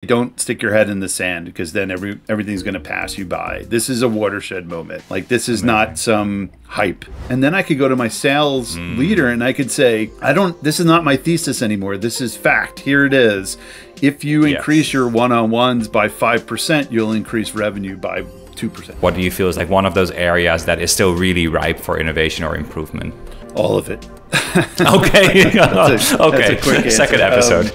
Don't stick your head in the sand, because then everything's going to pass you by. This is a watershed moment. Like, this is not some hype. And then I could go to my sales leader and I could say, this is not my thesis anymore. This is fact. Here it is. If you increase your one-on-ones by 5%, you'll increase revenue by 2%. What do you feel is like one of those areas that is still really ripe for innovation or improvement? All of it. Okay. That's a quick answer. Second episode.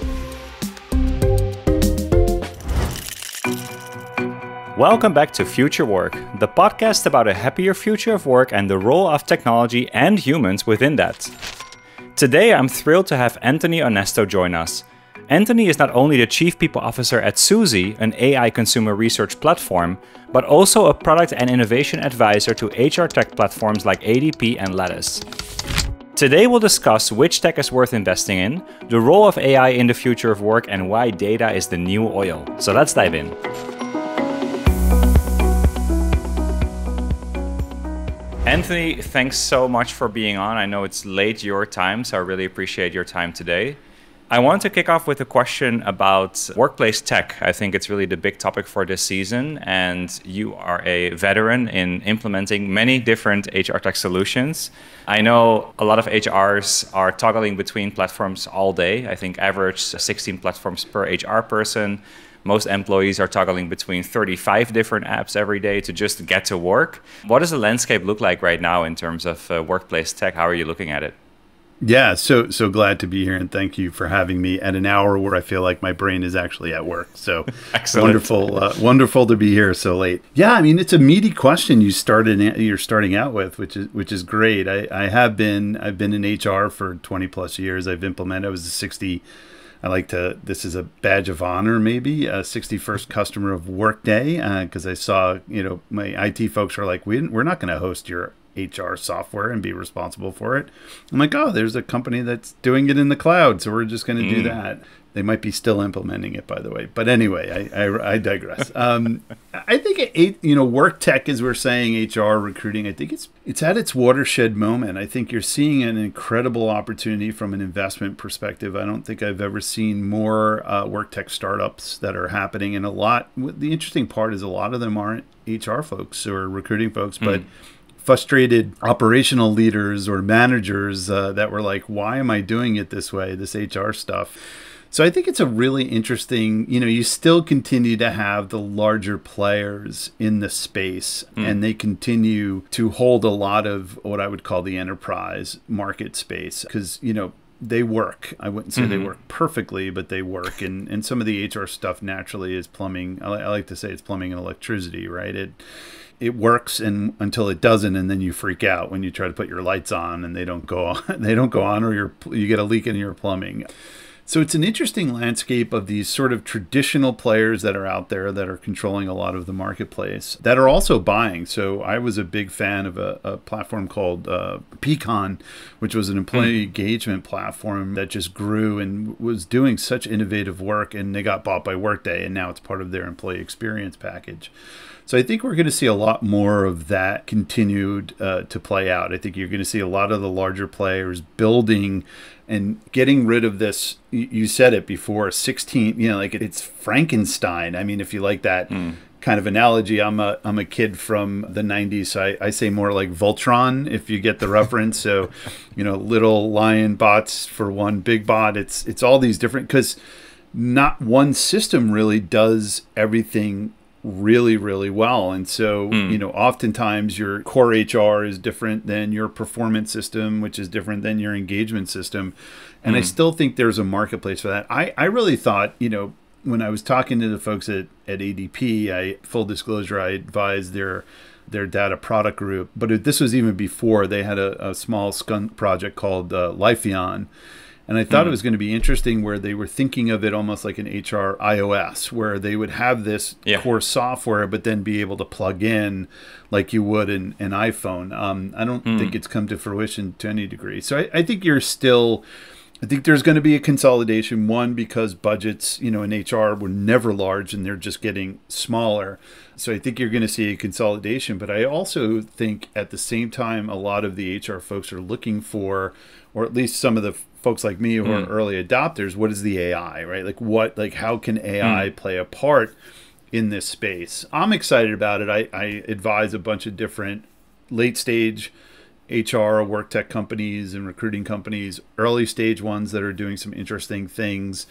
Welcome back to Future Work, the podcast about a happier future of work and the role of technology and humans within that. Today, I'm thrilled to have Anthony Onesto join us. Anthony is not only the Chief People Officer at Suzy, an AI consumer research platform, but also a product and innovation advisor to HR tech platforms like ADP and Lattice. Today, we'll discuss which tech is worth investing in, the role of AI in the future of work, and why data is the new oil. So let's dive in. Anthony, thanks so much for being on. I know it's late your time, so I really appreciate your time today. I want to kick off with a question about workplace tech. I think it's really the big topic for this season, and you are a veteran in implementing many different HR tech solutions. I know a lot of HRs are toggling between platforms all day. I think average 16 platforms per HR person. Most employees are toggling between 35 different apps every day to just get to work. What does the landscape look like right now in terms of workplace tech? How are you looking at it? Yeah, so glad to be here, and thank you for having me at an hour where I feel like my brain is actually at work. So wonderful to be here so late. Yeah, I mean, it's a meaty question you're starting out with, which is great. I've been in HR for 20 plus years. I've implemented. I was this is a badge of honor, maybe, a 61st customer of Workday, because I saw, my IT folks are like, we're not going to host your HR software and be responsible for it. I'm like, oh, there's a company that's doing it in the cloud, so we're just going to do that. They might be still implementing it, by the way. But anyway, I digress. I think work tech, as we're saying, HR recruiting, I think it's at its watershed moment. I think you're seeing an incredible opportunity from an investment perspective. I don't think I've ever seen more work tech startups that are happening, and the interesting part is a lot of them aren't HR folks or recruiting folks, but frustrated operational leaders or managers that were like, why am I doing it this way, this HR stuff? So I think it's a really interesting, you still continue to have the larger players in the space, and they continue to hold a lot of what I would call the enterprise market space, because, they work. I wouldn't say they work perfectly, but they work. And some of the HR stuff naturally is plumbing. I like to say it's plumbing and electricity, right? It works until it doesn't, and then you freak out when you try to put your lights on and they don't go on, or you get a leak in your plumbing. So it's an interesting landscape of these sort of traditional players that are out there that are controlling a lot of the marketplace that are also buying. So I was a big fan of a platform called Pecan, which was an employee engagement platform that just grew and was doing such innovative work, and they got bought by Workday, and now it's part of their employee experience package. So I think we're going to see a lot more of that continued to play out. I think you're going to see a lot of the larger players building and getting rid of this. You said it before, 16, it's Frankenstein. I mean, if you like that kind of analogy, I'm a kid from the 90s, so I say more like Voltron, if you get the reference. So, little lion bots for one big bot. It's all these different, because not one system really does everything really, really well. And so, oftentimes your core HR is different than your performance system, which is different than your engagement system. And I still think there's a marketplace for that. I really thought, when I was talking to the folks at ADP, full disclosure, I advised their data product group, but this was even before. They had a small skunk project called Lifeon. And I thought it was going to be interesting, where they were thinking of it almost like an HR iOS, where they would have this core software, but then be able to plug in like you would in an iPhone. I don't think it's come to fruition to any degree. So I think I think there's going to be a consolidation, one, because budgets, in HR were never large and they're just getting smaller. So I think you're going to see a consolidation. But I also think at the same time, a lot of the HR folks are looking for, or at least some of the folks like me who are early adopters, what is the AI, right? Like how can AI play a part in this space? I'm excited about it. I advise a bunch of different late stage HR, work tech companies and recruiting companies, early stage ones that are doing some interesting things.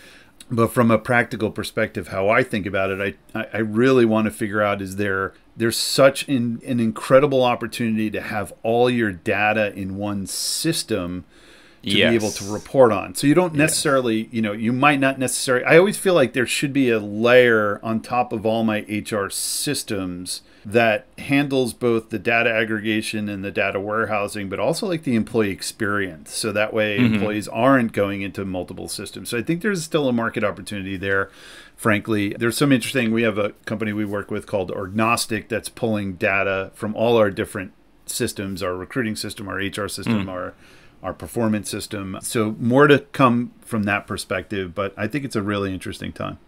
But from a practical perspective, how I think about it, I really want to figure out, there's such an incredible opportunity to have all your data in one system to be able to report on. So you don't necessarily, you might not necessarily, I always feel like there should be a layer on top of all my HR systems that handles both the data aggregation and the data warehousing, but also like the employee experience. So that way employees aren't going into multiple systems. So I think there's still a market opportunity there. Frankly, there's some interesting, we have a company we work with called Orgnostic that's pulling data from all our different systems, our recruiting system, our HR system, our performance system. So more to come from that perspective, but I think it's a really interesting time.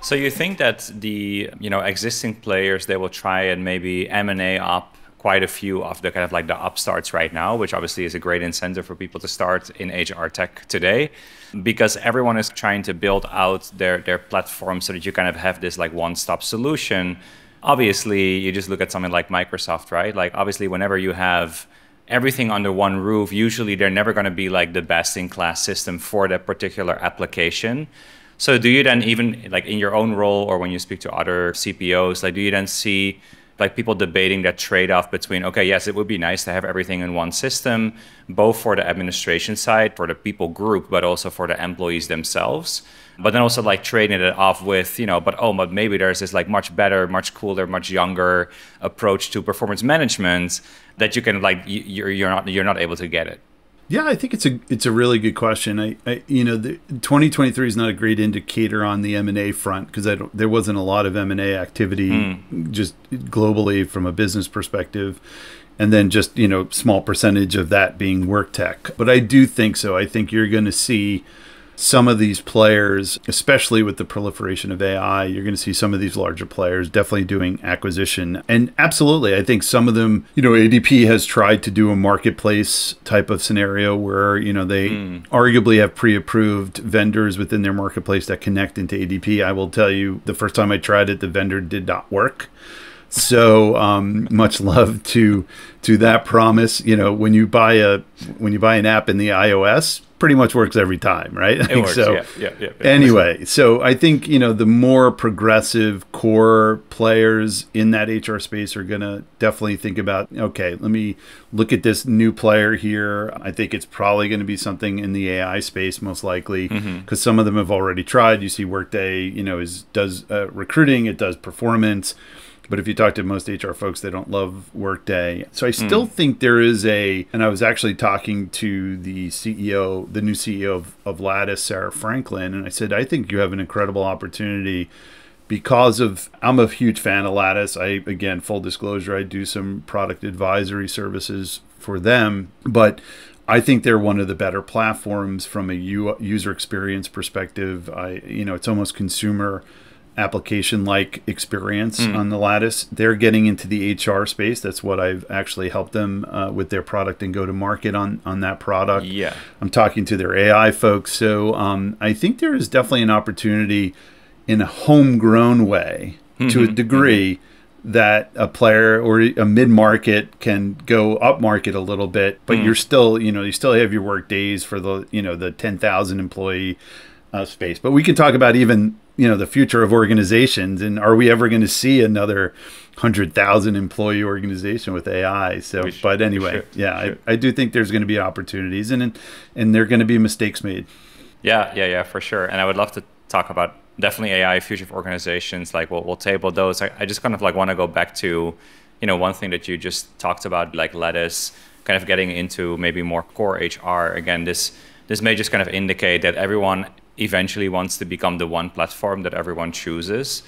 So you think that the existing players, they will try and maybe M&A up quite a few of the kind of like the upstarts right now, which obviously is a great incentive for people to start in HR tech today, because everyone is trying to build out their platform so that you kind of have this like one-stop solution. Obviously, you just look at something like Microsoft, right? Like obviously, whenever you have everything under one roof, usually they're never going to be like the best-in-class system for that particular application. So do you then, even like in your own role or when you speak to other CPOs, like do you then see like people debating that trade-off between, okay, yes, it would be nice to have everything in one system, both for the administration side, for the people group, but also for the employees themselves. But then also like trading it off with, but maybe there's this like much better, much cooler, much younger approach to performance management that you can like, you're not able to get it. Yeah, I think it's a really good question. The 2023 is not a great indicator on the M&A front because there wasn't a lot of M&A activity just globally from a business perspective, and then just small percentage of that being work tech. But I do think so. I think you're going to see some of these players, especially with the proliferation of AI, you're going to see some of these larger players definitely doing acquisition. And absolutely, I think some of them, ADP has tried to do a marketplace type of scenario where, they arguably have pre-approved vendors within their marketplace that connect into ADP. I will tell you, the first time I tried it, the vendor did not work. So much love to that promise. When you buy an app in the iOS, pretty much works every time, right? It works, so. Yeah. Anyway, so I think the more progressive core players in that HR space are going to definitely think about, okay, let me look at this new player here. I think it's probably going to be something in the AI space, most likely, because some of them have already tried. You see Workday, does recruiting, it does performance. But if you talk to most HR folks, they don't love Workday. So I still think there is and I was actually talking to the new CEO of Lattice, Sarah Franklin, and I said, I think you have an incredible opportunity because I'm a huge fan of Lattice. Again, full disclosure, I do some product advisory services for them, but I think they're one of the better platforms from a user experience perspective. It's almost consumer application-like experience on the Lattice. They're getting into the HR space. That's what I've actually helped them with their product and go to market on that product. Yeah, I'm talking to their AI folks. So I think there is definitely an opportunity in a homegrown way to a degree that a player or a mid-market can go up market a little bit, but you're still, you still have your work days for the 10,000 employee space. But we can talk about even the future of organizations, and are we ever going to see another 100,000 employee organization with AI? So, but anyway, I do think there's going to be opportunities, and there are going to be mistakes made. Yeah, for sure. And I would love to talk about definitely AI, future of organizations. Like we'll table those. I just kind of like want to go back to, one thing that you just talked about, like Lattice, kind of getting into maybe more core HR. Again, this may just kind of indicate that everyone eventually wants to become the one platform that everyone chooses,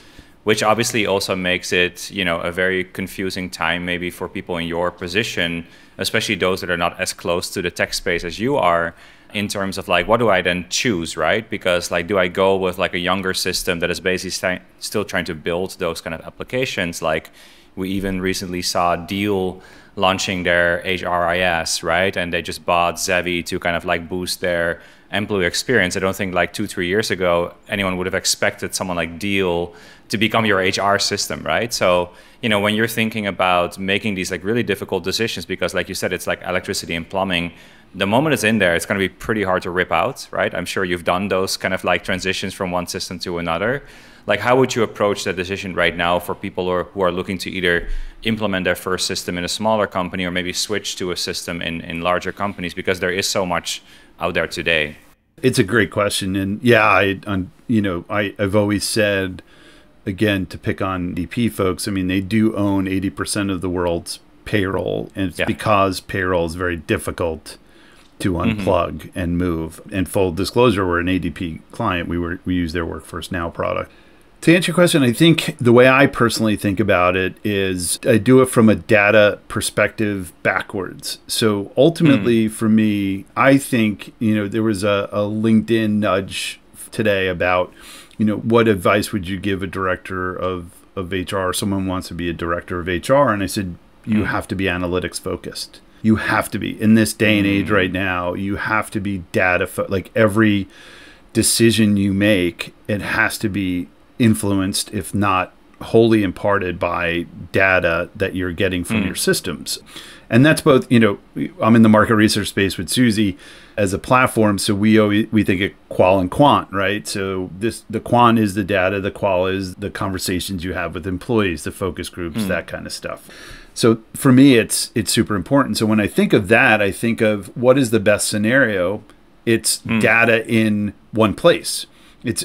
which obviously also makes it, a very confusing time maybe for people in your position, especially those that are not as close to the tech space as you are, in terms of like, what do I then choose, right? Because like, do I go with like a younger system that is basically still trying to build those kind of applications? Like, We even recently saw Deal launching their HRIS, right? And they just bought Zevi to kind of like boost their employee experience. I don't think like 2-3 years ago, anyone would have expected someone like Deal to become your HR system, right? So, when you're thinking about making these like really difficult decisions, because like you said, it's like electricity and plumbing, the moment it's in there, it's going to be pretty hard to rip out, right? I'm sure you've done those kind of like transitions from one system to another. Like, how would you approach that decision right now for people who are looking to either implement their first system in a smaller company or maybe switch to a system in larger companies, because there is so much out there today? It's a great question. And yeah, I've always said, again, to pick on ADP folks, I mean, they do own 80% of the world's payroll. And it's because payroll is very difficult to unplug and move. And full disclosure, we're an ADP client. We use their Workforce Now product. To answer your question, I think the way I personally think about it is I do it from a data perspective backwards. So ultimately, for me, I think, there was a LinkedIn nudge today about, what advice would you give a director of HR? Someone wants to be a director of HR. And I said, you have to be analytics focused. You have to be. In this day and age right now, you have to be like every decision you make, it has to be influenced, if not wholly imparted, by data that you're getting from your systems. And that's both, I'm in the market research space with Suzy as a platform. So we think of qual and quant, right? So the quant is the data, the qual is the conversations you have with employees, the focus groups, that kind of stuff. So for me, it's super important. So when I think of that, I think of what is the best scenario. It's data in one place.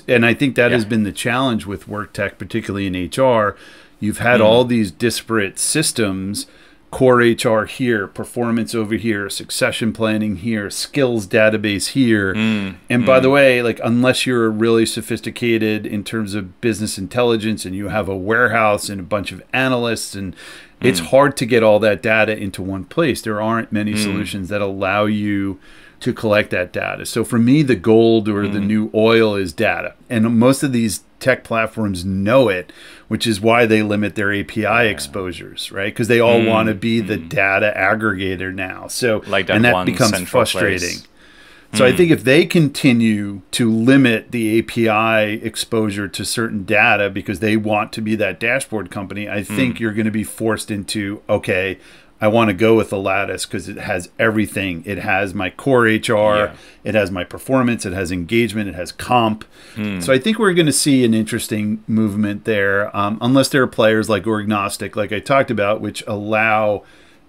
And I think that has been the challenge with work tech, particularly in HR. You've had all these disparate systems, core HR here, performance over here, succession planning here, skills database here. And by the way, like, unless you're really sophisticated in terms of business intelligence and you have a warehouse and a bunch of analysts, and it's hard to get all that data into one place. There aren't many solutions that allow you to collect that data. So for me, the gold or the new oil is data. And most of these tech platforms know it, which is why they limit their API exposures, right? Because they all want to be the data aggregator now. So, like that, and that becomes frustrating. So I think if they continue to limit the API exposure to certain data because they want to be that dashboard company, I think you're going to be forced into, okay, I want to go with the Lattice because it has everything. It has my core HR, it has my performance, it has engagement, it has comp. So I think we're going to see an interesting movement there, unless there are players like Orgnostic, like I talked about, which allow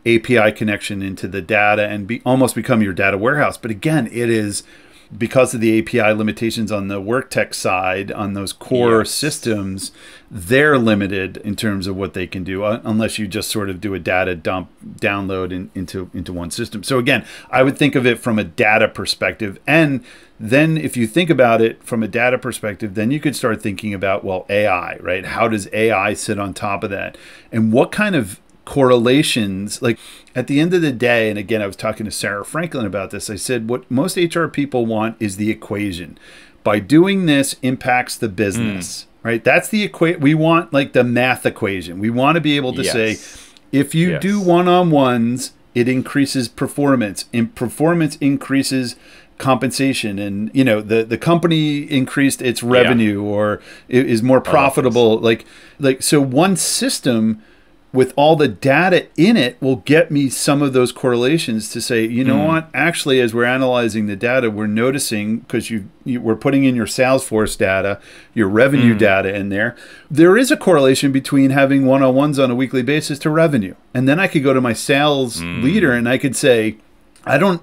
API connection into the data and almost become your data warehouse. But again, it is because of the API limitations on the work tech side, on those core systems, they're limited in terms of what they can do, unless you just sort of do a data download into one system. So again, I would think of it from a data perspective. And then if you think about it from a data perspective, then you could start thinking about, well, AI, right? How does AI sit on top of that? And what kind of correlations, like at the end of the day, and again, I was talking to Sarah Franklin about this, I said, what most HR people want is the equation. By doing this impacts the business, right? That's the we want like the math equation. We want to be able to say, if you do one-on-ones, it increases performance, and performance increases compensation, and the company increased its revenue or is more profitable. Like so one system with all the data in it will get me some of those correlations to say, you know what, actually, as we're analyzing the data, we're noticing, because we're putting in your Salesforce data, your revenue data in there, there is a correlation between having one-on-ones on a weekly basis to revenue. And then I could go to my sales leader and I could say,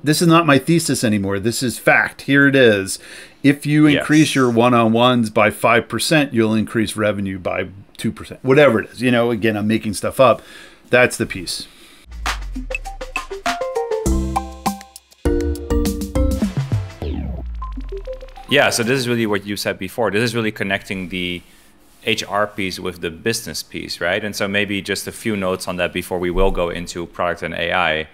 this is not my thesis anymore. This is fact. Here it is. If you increase your one-on-ones by 5%, you'll increase revenue by 2%, whatever it is. Again, I'm making stuff up. That's the piece. Yeah, so this is really what you said before. This is really connecting the HR piece with the business piece, right? And so maybe just a few notes on that before we will go into product and AI.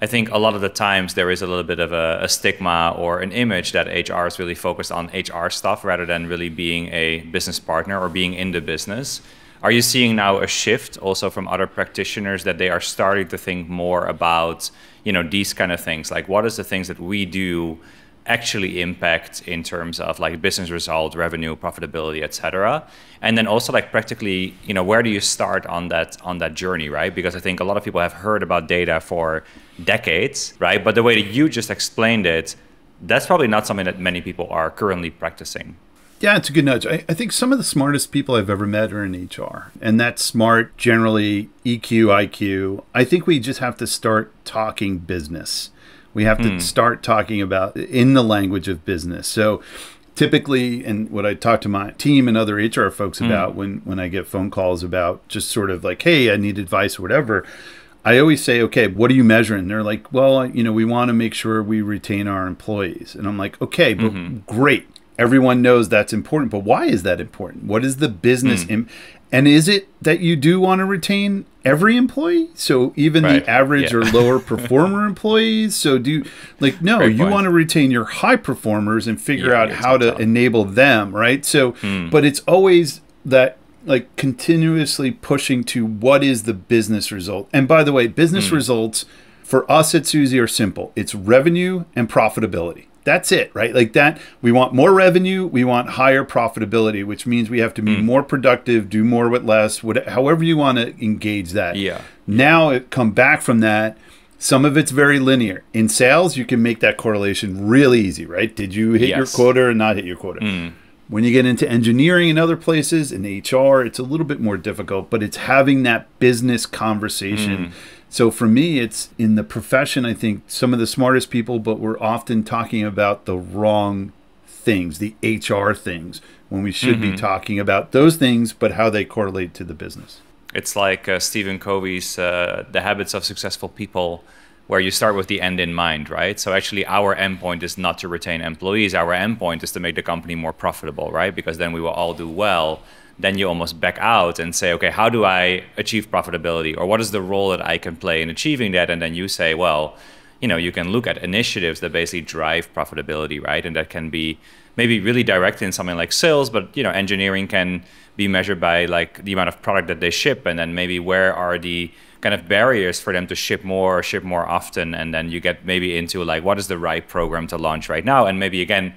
I think a lot of the times there is a little bit of a stigma or an image that HR is really focused on HR stuff rather than really being a business partner or being in the business. Are you seeing now a shift also from other practitioners that they are starting to think more about, these kind of things? Like, what is the things that we do actually impact in terms of like business result, revenue, profitability, etc.? And then also like practically, where do you start on that journey, right? Because I think a lot of people have heard about data for decades, right? But the way that you just explained it, that's probably not something that many people are currently practicing. Yeah, it's a good nudge. I think some of the smartest people I've ever met are in HR. And that's smart, generally EQ, IQ. I think we just have to start talking business. We have to start talking about in the language of business. So typically, and what I talk to my team and other HR folks about when I get phone calls about just sort of like, hey, I need advice or whatever, I always say, okay, what are you measuring? They're like, well, we want to make sure we retain our employees. And I'm like, okay, but great. Everyone knows that's important, but why is that important? What is the business? And is it that you do want to retain every employee? So even the average or lower performer employees? So no, you want to retain your high performers and figure out how to enable them, right? So, but it's always that like continuously pushing to what is the business result. And by the way, business results for us at Suzy are simple. It's revenue and profitability. That's it, right? Like that, we want more revenue, we want higher profitability, which means we have to be more productive, do more with less, however you want to engage that. Now it come back from that. Some of it's very linear. In sales, you can make that correlation really easy, right? Did you hit your quota or not hit your quota? When you get into engineering and other places, in HR, it's a little bit more difficult, but it's having that business conversation. So for me, it's in the profession, I think some of the smartest people, but we're often talking about the wrong things, the HR things, when we should be talking about those things, but how they correlate to the business. It's like Stephen Covey's The Habits of Successful People, where you start with the end in mind, right? So actually our endpoint is not to retain employees. Our endpoint is to make the company more profitable, right? Because then we will all do well. Then you almost back out and say, okay, how do I achieve profitability? Or what is the role that I can play in achieving that? And then you say, well, you can look at initiatives that basically drive profitability, right? And that can be maybe really direct in something like sales, but engineering can be measured by like the amount of product that they ship, and then maybe where are the kind of barriers for them to ship more or ship more often. And then you get maybe into like, what is the right program to launch right now? And maybe again,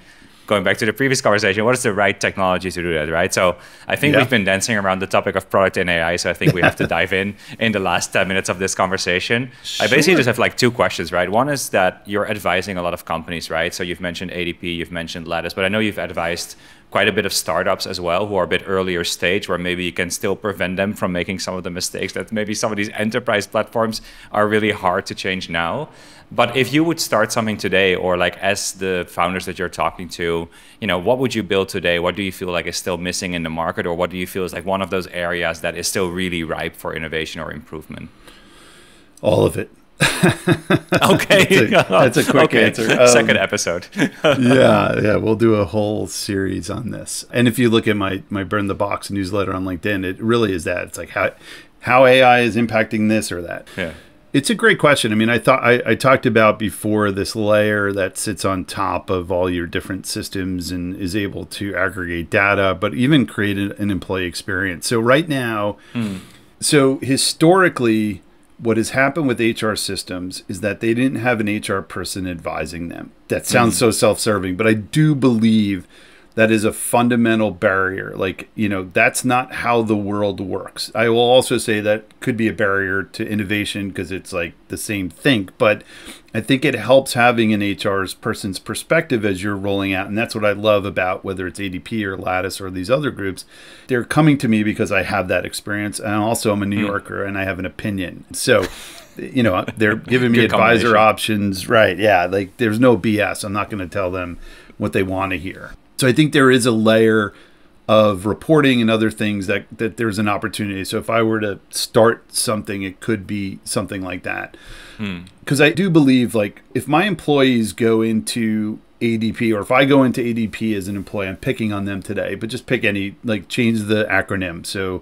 going back to the previous conversation, what is the right technology to do that, right? So I think we've been dancing around the topic of product and AI, so I think we have to dive in the last 10 minutes of this conversation. I basically just have like two questions, right? One is that you're advising a lot of companies, right? So you've mentioned ADP, you've mentioned Lattice, but I know you've advised quite a bit of startups as well who are a bit earlier stage, where maybe you can still prevent them from making some of the mistakes that maybe some of these enterprise platforms are really hard to change now. But if you would start something today, or like as the founders that you're talking to, what would you build today? What do you feel like is still missing in the market? Or what do you feel is like one of those areas that is still really ripe for innovation or improvement? All of it. Okay. That's a quick answer. Second episode. Yeah. We'll do a whole series on this. And if you look at my Burn the Box newsletter on LinkedIn, it really is that. It's like how AI is impacting this or that. Yeah. It's a great question. I mean, I talked about before this layer that sits on top of all your different systems and is able to aggregate data, but even create an employee experience. So right now, so historically, what has happened with HR systems is that they didn't have an HR person advising them. That sounds so self-serving, but I do believe that is a fundamental barrier. Like, that's not how the world works. I will also say that could be a barrier to innovation because it's like the same thing. But I think it helps having an HR person's perspective as you're rolling out. And that's what I love about whether it's ADP or Lattice or these other groups. They're coming to me because I have that experience. And also I'm a New Yorker and I have an opinion. So, they're giving me advisor options. Right. Yeah. Like there's no BS. I'm not going to tell them what they want to hear. So I think there is a layer of reporting and other things that there's an opportunity. So if I were to start something, it could be something like that. Because I do believe, like, if my employees go into ADP, or if I go into ADP as an employee, I'm picking on them today, but just pick any, like, change the acronym. So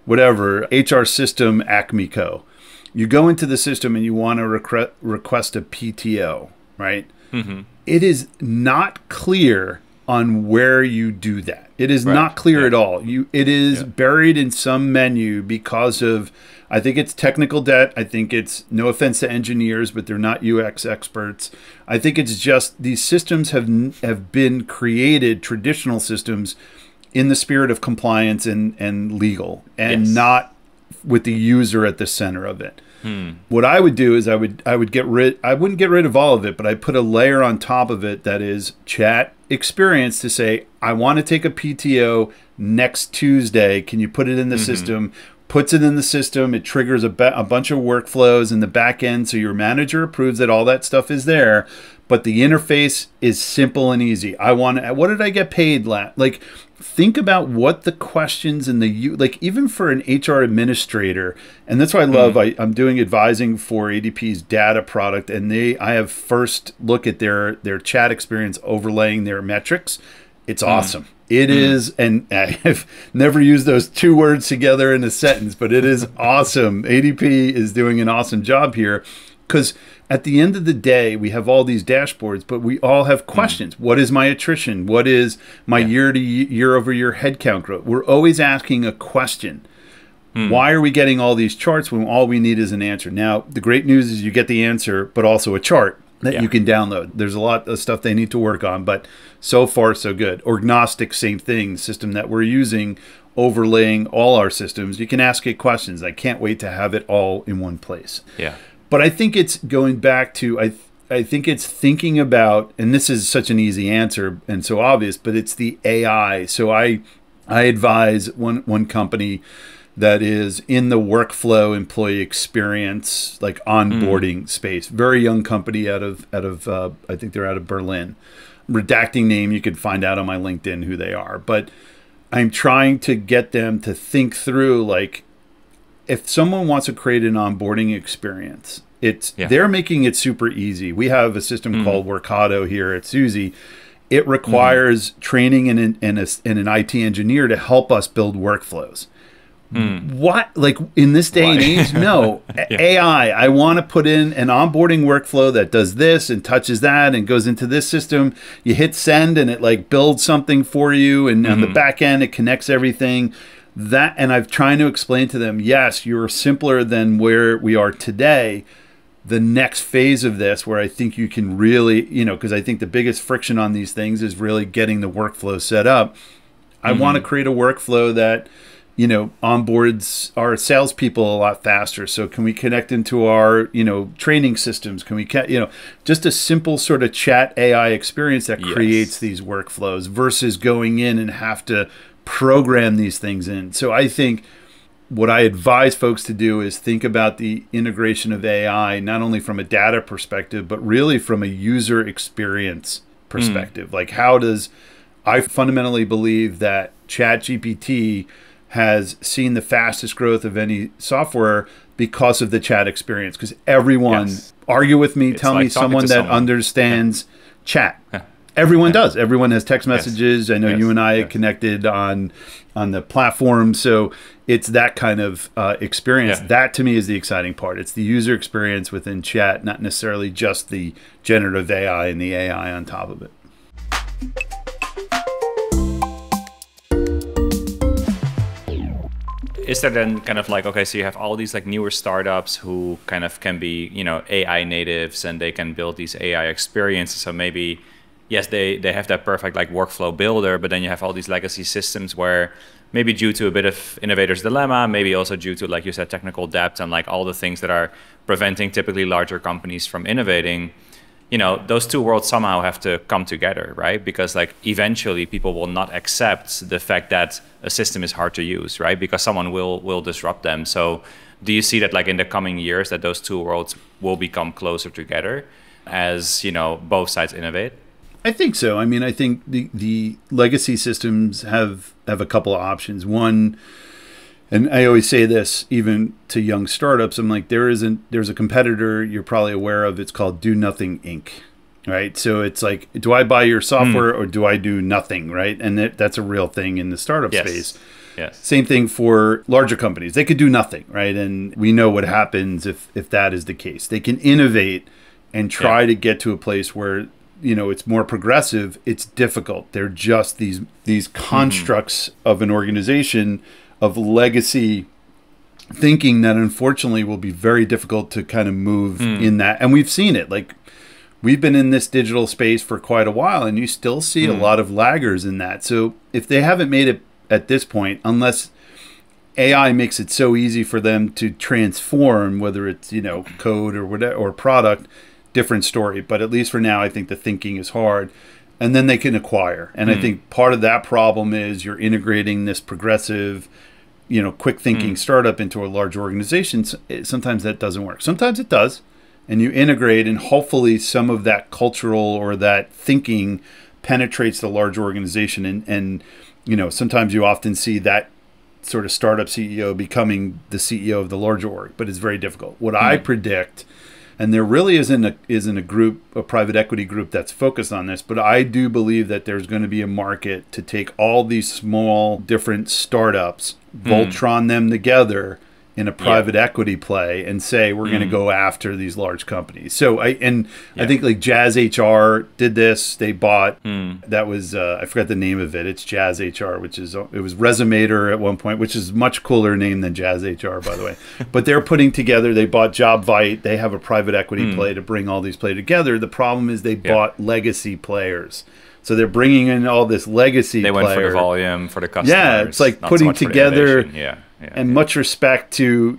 whatever, HR system Acme Co. You go into the system and you want to request a PTO, right? It is not clear on where you do that. It is not clear at all. It is buried in some menu because of, I think it's technical debt. I think it's, no offense to engineers, but they're not UX experts. I think it's just these systems have been created, traditional systems, in the spirit of compliance and legal, and not with the user at the center of it. What I would do is I wouldn't get rid of all of it, but I put a layer on top of it that is chat experience to say, I want to take a PTO next Tuesday. Can you put it in the system? Puts it in the system. It triggers a bunch of workflows in the back end. So your manager approves that all that stuff is there, but the interface is simple and easy. What did I get paid last? Like, think about what the questions in like even for an HR administrator, and that's why I love, I'm doing advising for ADP's data product, and I have first look at their chat experience overlaying their metrics. It's awesome. It is, and I've never used those two words together in a sentence, but it is awesome. ADP is doing an awesome job here, because at the end of the day, we have all these dashboards, but we all have questions. What is my attrition? What is my year-over-year headcount growth? We're always asking a question. Why are we getting all these charts when all we need is an answer? Now, the great news is you get the answer, but also a chart that you can download. There's a lot of stuff they need to work on, but so far, so good. Orgnostic, same thing, system that we're using, overlaying all our systems. You can ask it questions. I can't wait to have it all in one place. Yeah. But I think it's going back to, I think it's thinking about, and this is such an easy answer and so obvious, but it's the AI. So I advise one company that is in the workflow employee experience, like onboarding space. Very young company out of I think they're out of Berlin. Redacting name, you could find out on my LinkedIn who they are. But I'm trying to get them to think through, like, if someone wants to create an onboarding experience, they're making it super easy. We have a system called Workato here at Suzy. It requires training and an IT engineer to help us build workflows. What, like, in this day and age? No. AI, I want to put in an onboarding workflow that does this and touches that and goes into this system. You hit send and it like builds something for you, and on the back end it connects everything. And I've trying to explain to them, yes, you're simpler than where we are today. The next phase of this, where I think you can really, because I think the biggest friction on these things is really getting the workflow set up. I want to create a workflow that onboards our salespeople a lot faster. So can we connect into our, training systems? Can we, just a simple sort of chat AI experience that creates these workflows versus going in and have to program these things in. So I think what I advise folks to do is think about the integration of AI, not only from a data perspective, but really from a user experience perspective. Like, I fundamentally believe that ChatGPT has seen the fastest growth of any software because of the chat experience. Because everyone, argue with me, tell me someone that understands chat. Everyone does. Everyone has text messages. I know you and I connected on the platform. So it's that kind of experience. That to me is the exciting part. It's the user experience within chat, not necessarily just the generative AI and the AI on top of it. Is there then kind of like, okay, so you have all these like newer startups who kind of can be, AI natives, and they can build these AI experiences. So maybe, yes, they have that perfect like workflow builder, but then you have all these legacy systems where maybe due to a bit of innovator's dilemma, maybe also due to, like you said, technical debt and like all the things that are preventing typically larger companies from innovating, those two worlds somehow have to come together, right? Because like eventually people will not accept the fact that a system is hard to use, right? Because someone will disrupt them. So do you see that like in the coming years that those two worlds will become closer together as, both sides innovate? I think so. I mean, I think the legacy systems have a couple of options. One, and I always say this even to young startups, I'm like, there's a competitor you're probably aware of. It's called Do Nothing Inc. Right? So it's like, do I buy your software or do I do nothing? Right? And that's a real thing in the startup space. Yes. Same thing for larger companies. They could do nothing, right? And we know what happens if that is the case. They can innovate and try to get to a place where it's more progressive, it's difficult. They're just these constructs of an organization of legacy thinking that unfortunately will be very difficult to kind of move in that. And we've seen it. Like, we've been in this digital space for quite a while, and you still see a lot of laggers in that. So if they haven't made it at this point, unless AI makes it so easy for them to transform, whether it's, code or whatever, or product, different story. But at least for now, I think the thinking is hard. And then they can acquire. And I think part of that problem is you're integrating this progressive, quick thinking startup into a large organization. Sometimes that doesn't work. Sometimes it does. And you integrate, and hopefully some of that cultural or that thinking penetrates the large organization. And sometimes you often see that sort of startup CEO becoming the CEO of the larger org, but it's very difficult. What I predict, and there really isn't a private equity group that's focused on this, but I do believe that there's going to be a market to take all these small different startups, Voltron them together in a private equity play, and say we're going to go after these large companies. So I think like Jazz HR did this. They bought that was I forgot the name of it. It's Jazz HR, which is it was Resumator at one point, which is a much cooler name than Jazz HR, by the way. But they're putting together. They bought JobVite. They have a private equity play to bring all these play together. The problem is they bought legacy players. So they're bringing in all this legacy. They went for the volume, for the customers. Yeah, it's like putting so together. And much respect to,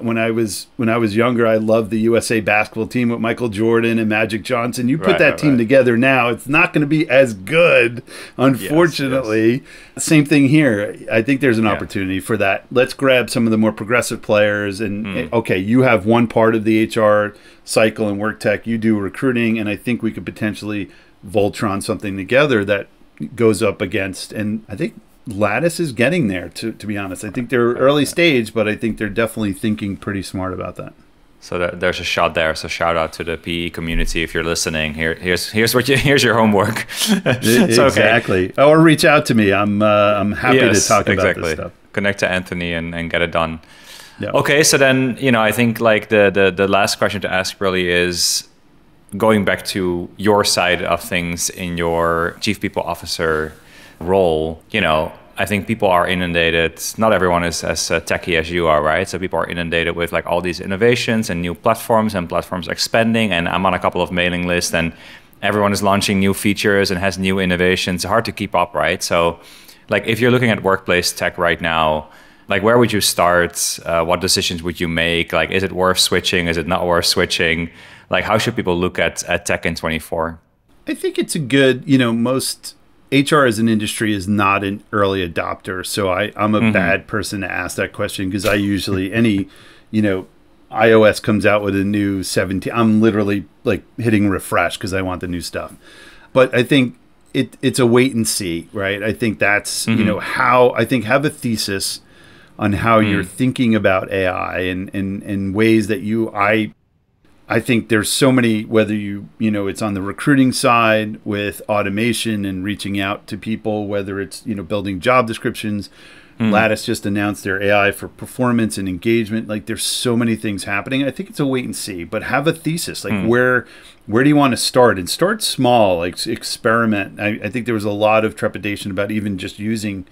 when I was younger, I loved the USA basketball team with Michael Jordan and Magic Johnson. You put that team together now, it's not going to be as good, unfortunately. Yes. Same thing here. I think there's an opportunity for that. Let's grab some of the more progressive players and, okay, you have one part of the HR cycle and work tech, you do recruiting, and I think we could potentially Voltron something together that goes up against, and I think Lattice is getting there, to be honest. I think they're early stage, but I think they're definitely thinking pretty smart about that. So there's a shot there. So shout out to the PE community if you're listening. Here's your homework. Exactly. Okay. Or reach out to me. I'm happy to talk about this stuff. Connect to Anthony and get it done. Yeah. Okay, so then I think like the last question to ask really is going back to your side of things in your chief people officer role. I think people are inundated. Not everyone is as techy as you are, right? So people are inundated with like all these innovations and new platforms and platforms expanding. And I'm on a couple of mailing lists, and everyone is launching new features and has new innovations. It's hard to keep up, right? So like if you're looking at workplace tech right now, like where would you start? What decisions would you make? Like, is it worth switching? Is it not worth switching? Like, how should people look at tech in 24? I think it's a good, most HR as an industry is not an early adopter. So I'm a bad person to ask that question, because I usually, iOS comes out with a new 17, I'm literally like hitting refresh because I want the new stuff. But I think it's a wait and see, right? I think that's, have a thesis on how you're thinking about AI and ways that I think there's so many, whether it's on the recruiting side with automation and reaching out to people, whether it's, building job descriptions. Lattice just announced their AI for performance and engagement. Like, there's so many things happening. I think it's a wait and see, but have a thesis. Like, where do you want to start? And start small, like experiment. I think there was a lot of trepidation about even just using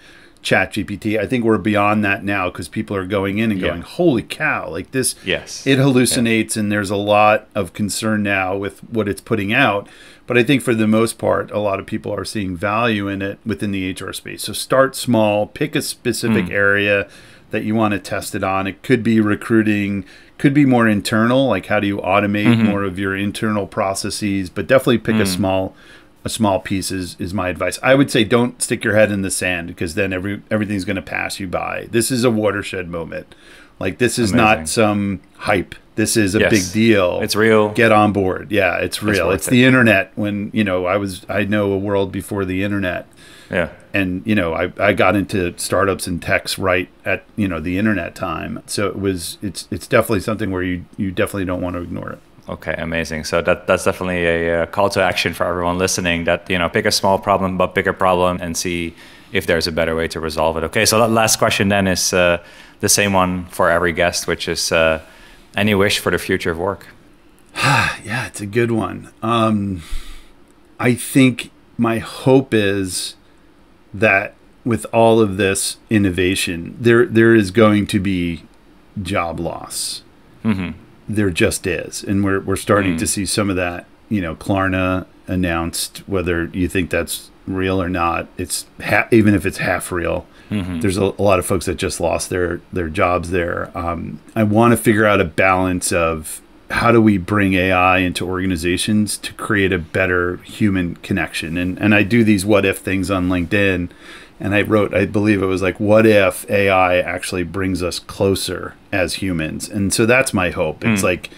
ChatGPT. I think we're beyond that now, because people are going in and going, holy cow, like this, it hallucinates, and there's a lot of concern now with what it's putting out. But I think for the most part, a lot of people are seeing value in it within the HR space. So start small, pick a specific area that you want to test it on. It could be recruiting, could be more internal, like how do you automate more of your internal processes, but definitely pick a small piece is my advice. I would say don't stick your head in the sand, because then everything's going to pass you by. This is a watershed moment. Like, this is not some hype. This is a big deal. It's real. Get on board. Yeah, it's real. It's the internet. When, I know a world before the internet. Yeah. And, I got into startups and techs right at, the internet time. So it's definitely something where you definitely don't want to ignore it. Okay, amazing. So that's definitely a call to action for everyone listening, that, pick a small problem, but bigger problem, and see if there's a better way to resolve it. Okay, so that last question then is the same one for every guest, which is any wish for the future of work? Yeah, it's a good one. I think my hope is that with all of this innovation, there is going to be job loss. There just is, and we're starting to see some of that. You know, Klarna announced, whether you think that's real or not, it's even if it's half real. There's a lot of folks that just lost their jobs there. I want to figure out a balance of how do we bring AI into organizations to create a better human connection. And I do these what if things on LinkedIn, and I believe it was like, what if AI actually brings us closer as humans? And so that's my hope. It's like,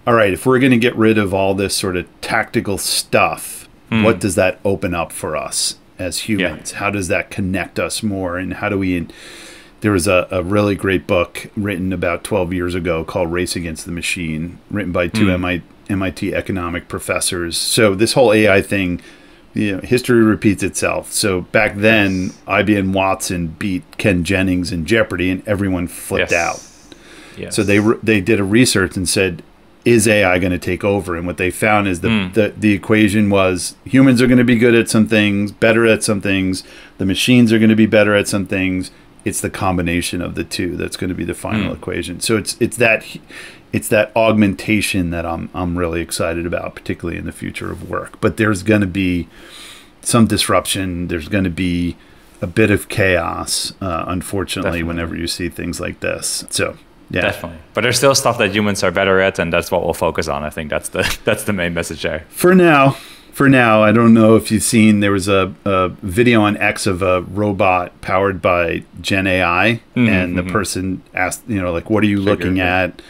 all right, if we're going to get rid of all this sort of tactical stuff, what does that open up for us as humans? How does that connect us more? And how do we... There was a really great book written about 12 years ago called Race Against the Machine, written by two MIT economic professors. So this whole AI thing, you know, history repeats itself. So back then, IBM Watson beat Ken Jennings in Jeopardy, and everyone flipped out. So they did a research and said, is AI going to take over? And what they found is the equation was humans are going to be good at some things, better at some things. The machines are going to be better at some things. It's the combination of the two that's going to be the final equation. So it's that augmentation that I'm really excited about, particularly in the future of work. But there's going to be some disruption. There's going to be a bit of chaos, unfortunately, whenever you see things like this. So yeah, definitely. But there's still stuff that humans are better at, and that's what we'll focus on. I think that's the main message there. For now, I don't know if you've seen, there was a video on X of a robot powered by Gen AI, and the person asked, you know, like, what are you looking at?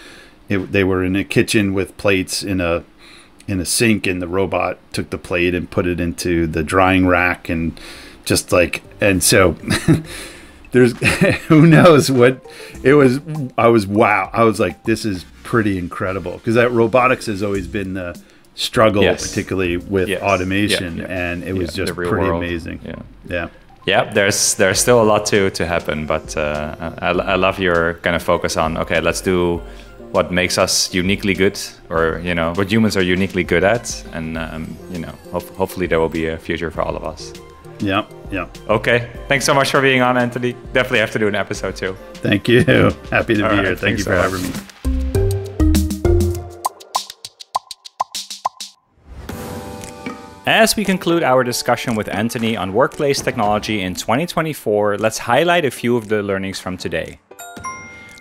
They were in a kitchen with plates in a sink, and the robot took the plate and put it into the drying rack, and just like, and so there's who knows what it was. I was like, this is pretty incredible, because that robotics has always been the struggle, particularly with automation, and it was just pretty amazing. There's still a lot to happen, but I love your kind of focus on, okay, let's do what makes us uniquely good, or, you know, what humans are uniquely good at, and you know, hopefully there will be a future for all of us. Okay, thanks so much for being on, Anthony. Definitely have to do an episode too. Thank you. Happy to be here. Thank you for having me. As we conclude our discussion with Anthony on workplace technology in 2024, let's highlight a few of the learnings from today.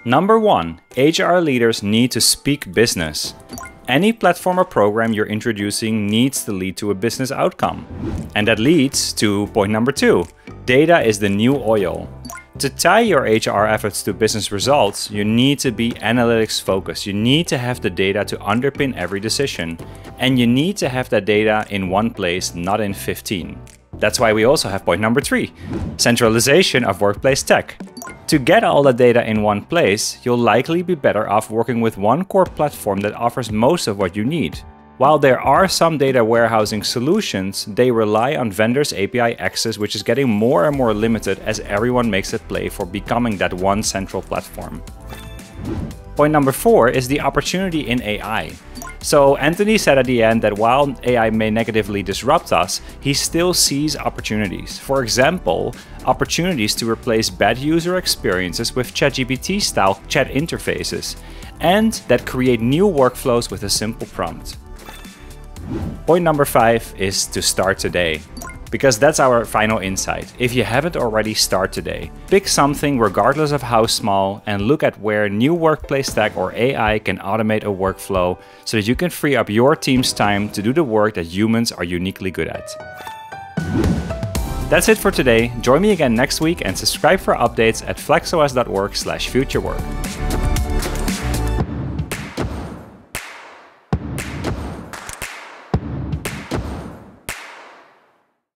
Number 1, HR leaders need to speak business. Any platform or program you're introducing needs to lead to a business outcome. And that leads to point number 2, data is the new oil. To tie your HR efforts to business results, you need to be analytics focused. You need to have the data to underpin every decision. And you need to have that data in one place, not in 15. That's why we also have point number 3, centralization of workplace tech. To get all the data in one place, you'll likely be better off working with one core platform that offers most of what you need. While there are some data warehousing solutions, they rely on vendors' API access, which is getting more and more limited as everyone makes a play for becoming that one central platform. Point number 4 is the opportunity in AI. So Anthony said at the end that while AI may negatively disrupt us, he still sees opportunities. For example, opportunities to replace bad user experiences with ChatGPT-style chat interfaces, and that create new workflows with a simple prompt. Point number 5 is to start today, because that's our final insight. If you haven't already, start today. Pick something regardless of how small and look at where new workplace tech or AI can automate a workflow so that you can free up your team's time to do the work that humans are uniquely good at. That's it for today. Join me again next week and subscribe for updates at flexos.org/futurework.